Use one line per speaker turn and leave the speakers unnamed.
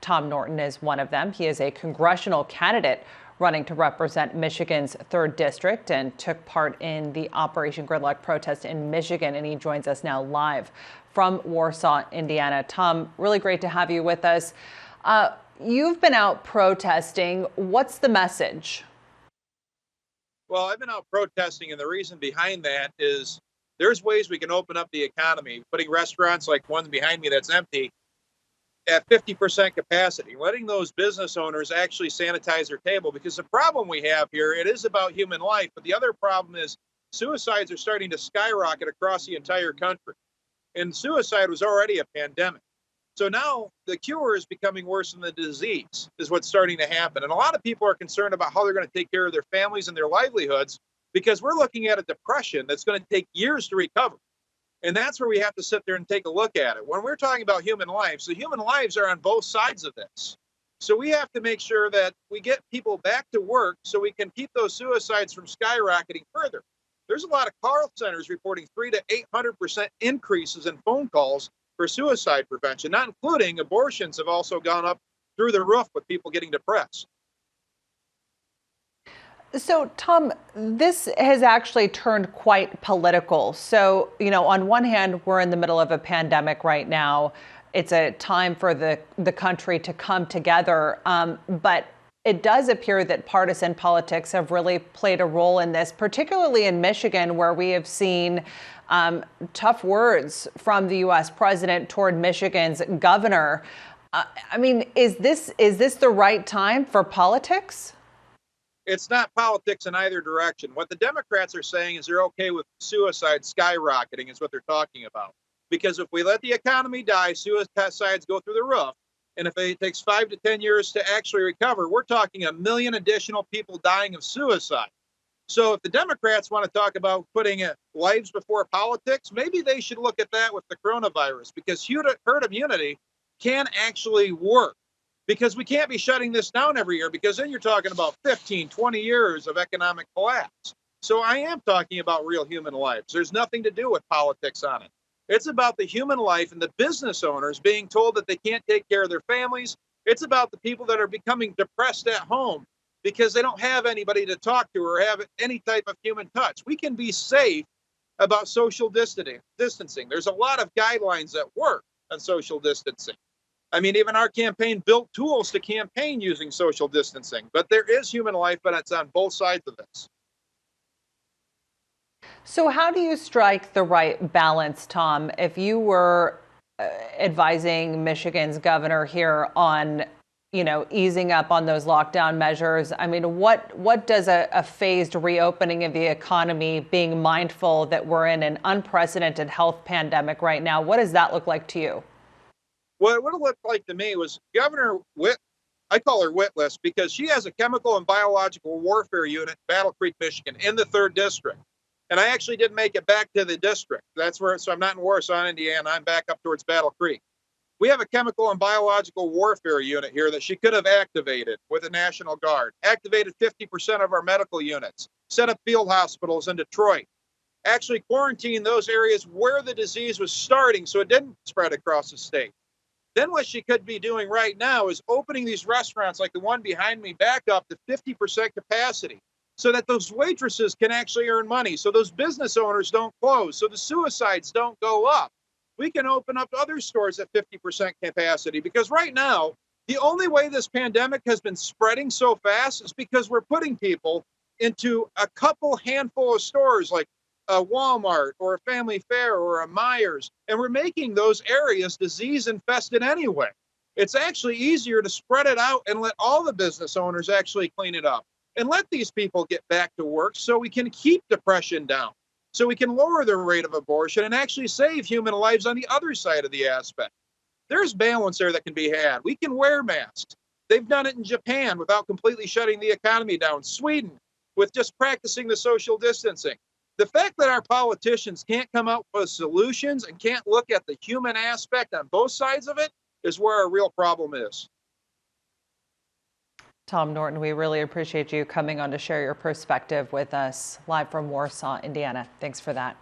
Tom Norton is one of them. He is a congressional candidate running to represent Michigan's 3rd District and took part in the Operation Gridlock protest in Michigan. And he joins us now live from Warsaw, Indiana. Tom, really great to have you with us. You've been out protesting. What's the message?
Well, I've been out protesting, and the reason behind that is there's ways we can open up the economy, putting restaurants like one behind me that's empty at 50% capacity, letting those business owners actually sanitize their table. Because the problem we have here, it is about human life, but the other problem is suicides are starting to skyrocket across the entire country. And suicide was already a pandemic. So now the cure is becoming worse than the disease is what's starting to happen. And a lot of people are concerned about how they're going to take care of their families and their livelihoods, because we're looking at a depression that's going to take years to recover. And that's where we have to sit there and take a look at it. When we're talking about human lives, the human lives are on both sides of this. So we have to make sure that we get people back to work so we can keep those suicides from skyrocketing further. There's a lot of call centers reporting 300 to 800% increases in phone calls for suicide prevention, not including abortions have also gone up through the roof with people getting depressed.
So, Tom, this has actually turned quite political. So, on one hand, we're in the middle of a pandemic right now. It's a time for the country to come together. But it does appear that partisan politics have really played a role in this, particularly in Michigan, where we have seen tough words from the U.S. president toward Michigan's governor. Is this the right time for politics?
It's not politics in either direction. What the Democrats are saying is they're okay with suicide skyrocketing is what they're talking about. Because if we let the economy die, suicides go through the roof. And if it takes 5 to 10 years to actually recover, we're talking 1 million additional people dying of suicide. So if the Democrats want to talk about putting lives before politics, maybe they should look at that with the coronavirus, because herd immunity can actually work. Because we can't be shutting this down every year, because then you're talking about 15, 20 years of economic collapse. So I am talking about real human lives. There's nothing to do with politics on it. It's about the human life and the business owners being told that they can't take care of their families. It's about the people that are becoming depressed at home because they don't have anybody to talk to or have any type of human touch. We can be safe about social distancing. There's a lot of guidelines that work on social distancing. Even our campaign built tools to campaign using social distancing. But there is human life, but it's on both sides of this.
So how do you strike the right balance, Tom, if you were advising Michigan's governor here on, easing up on those lockdown measures? What does a phased reopening of the economy, being mindful that we're in an unprecedented health pandemic right now, what does that look like to you?
What it looked like to me was Governor I call her Witless because she has a chemical and biological warfare unit in Battle Creek, Michigan, in the 3rd District. And I actually didn't make it back to the district. So I'm not in Warsaw, Indiana. I'm back up towards Battle Creek. We have a chemical and biological warfare unit here that she could have activated with the National Guard, activated 50% of our medical units, set up field hospitals in Detroit, actually quarantined those areas where the disease was starting so it didn't spread across the state. Then what she could be doing right now is opening these restaurants like the one behind me back up to 50% capacity so that those waitresses can actually earn money, so those business owners don't close, so the suicides don't go up. We can open up other stores at 50% capacity, because right now, the only way this pandemic has been spreading so fast is because we're putting people into a couple handful of stores like a Walmart or a Family Fair or a Myers, and we're making those areas disease infested anyway. It's actually easier to spread it out and let all the business owners actually clean it up and let these people get back to work so we can keep depression down, so we can lower the rate of abortion and actually save human lives on the other side of the aspect. There's balance there that can be had. We can wear masks. They've done it in Japan without completely shutting the economy down. Sweden with just practicing the social distancing. The fact that our politicians can't come up with solutions and can't look at the human aspect on both sides of it is where our real problem is.
Tom Norton, we really appreciate you coming on to share your perspective with us live from Warsaw, Indiana. Thanks for that.